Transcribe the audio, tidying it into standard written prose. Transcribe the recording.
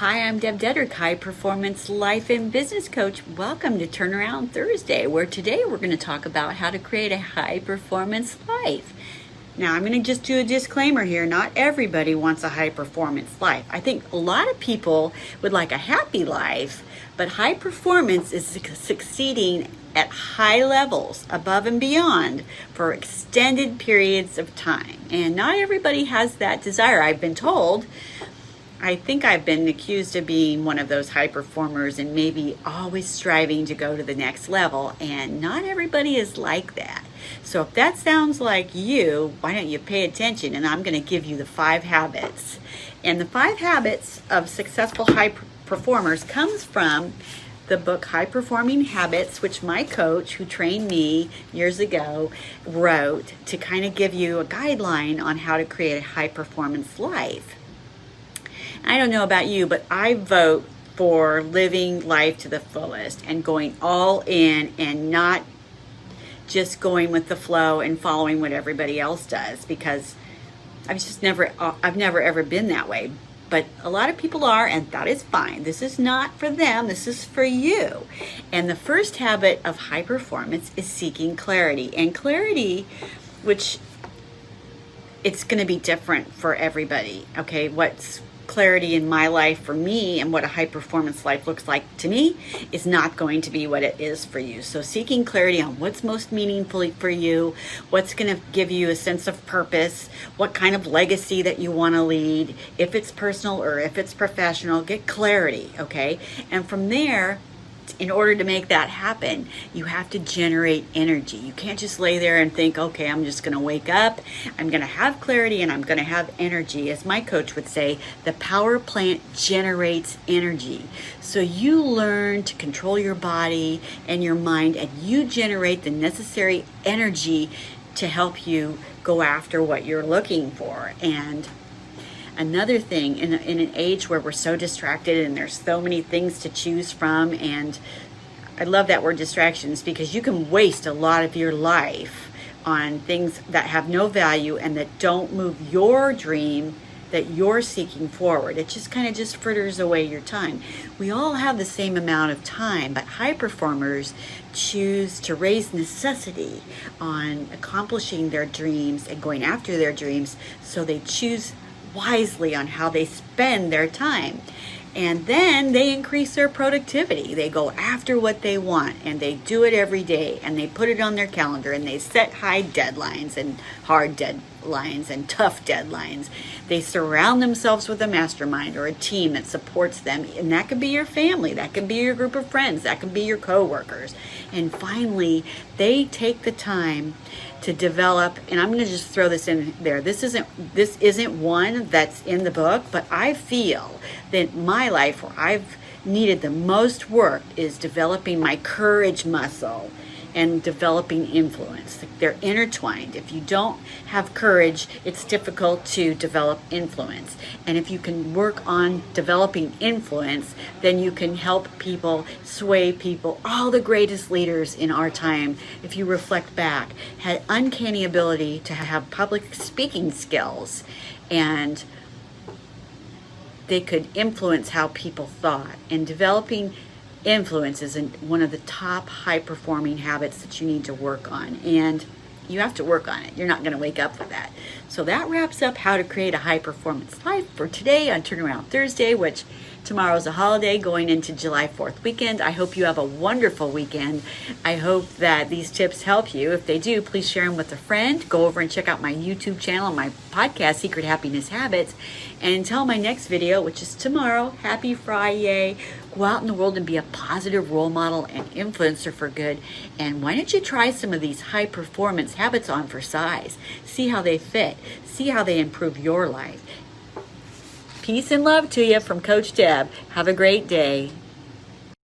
Hi, I'm DebDedrick, High Performance Life and Business Coach. Welcome to Turnaround Thursday, where today we're going to talk about how to create a high performance life. Now, I'm going to just do a disclaimer here. Not everybody wants a high performance life. I think a lot of people would like a happy life, but high performance is succeeding at high levels, above and beyond, for extended periods of time. And not everybody has that desire, I've been told. I think I've been accused of being one of those high performers and maybe always striving to go to the next level, and not everybody is like that. So if that sounds like you, why don't you pay attention, and I'm going to give you the 5 habits. And the 5 habits of successful high performers comes from the book High Performing Habits, which my coach who trained me years ago wrote to kind of give you a guideline on how to create a high performance life. I don't know about you, but I vote for living life to the fullest and going all in and not just going with the flow and following what everybody else does, because I've never ever been that way. But a lot of people are, and that is fine. This is not for them, this is for you. And the first habit of high performance is seeking clarity. And clarity, which it's going to be different for everybody, okay? What's clarity in my life for me and what a high performance life looks like to me is not going to be what it is for you. So seeking clarity on what's most meaningful for you, what's going to give you a sense of purpose, what kind of legacy that you want to lead, if it's personal or if it's professional, get clarity, okay? And from there, in order to make that happen, you have to generate energy. You can't just lay there and think, okay, I'm just going to wake up, I'm going to have clarity, and I'm going to have energy. As my coach would say, the power plant generates energy. So you learn to control your body and your mind, and you generate the necessary energy to help you go after what you're looking for. And another thing, in an age where we're so distracted and there's so many things to choose from, and I love that word distractions, because you can waste a lot of your life on things that have no value and that don't move your dream that you're seeking forward. It just kind of just fritters away your time. We all have the same amount of time, but high performers choose to raise necessity on accomplishing their dreams and going after their dreams, so they choose wisely on how they spend their time. And then they increase their productivity. They go after what they want, and they do it every day, and they put it on their calendar, and they set high deadlines and hard deadlines and tough deadlines. They surround themselves with a mastermind or a team that supports them, and that could be your family, that could be your group of friends, that could be your coworkers. And finally, they take the time to develop, and I'm going to just throw this in there. This isn't one that's in the book, but I feel that my life where I've needed the most work is developing my courage muscle and developing influence. They're intertwined. If you don't have courage, it's difficult to develop influence. And if you can work on developing influence, then you can help people, sway people. All the greatest leaders in our time, if you reflect back, had uncanny ability to have public speaking skills, and they could influence how people thought. And developing influence is one of the top high performing habits that you need to work on, and you have to work on it. You're not going to wake up with that. So that wraps up how to create a high performance life for today on Turnaround Thursday, which tomorrow's a holiday going into July 4th weekend. I hope you have a wonderful weekend. I hope that these tips help you. If they do, please share them with a friend. Go over and check out my YouTube channel and my podcast, Secret Happiness Habits. And until my next video, which is tomorrow, happy Friday. Go out in the world and be a positive role model and influencer for good. And why don't you try some of these high performance habits on for size? See how they fit. See how they improve your life. Peace and love to you from Coach Deb. Have a great day.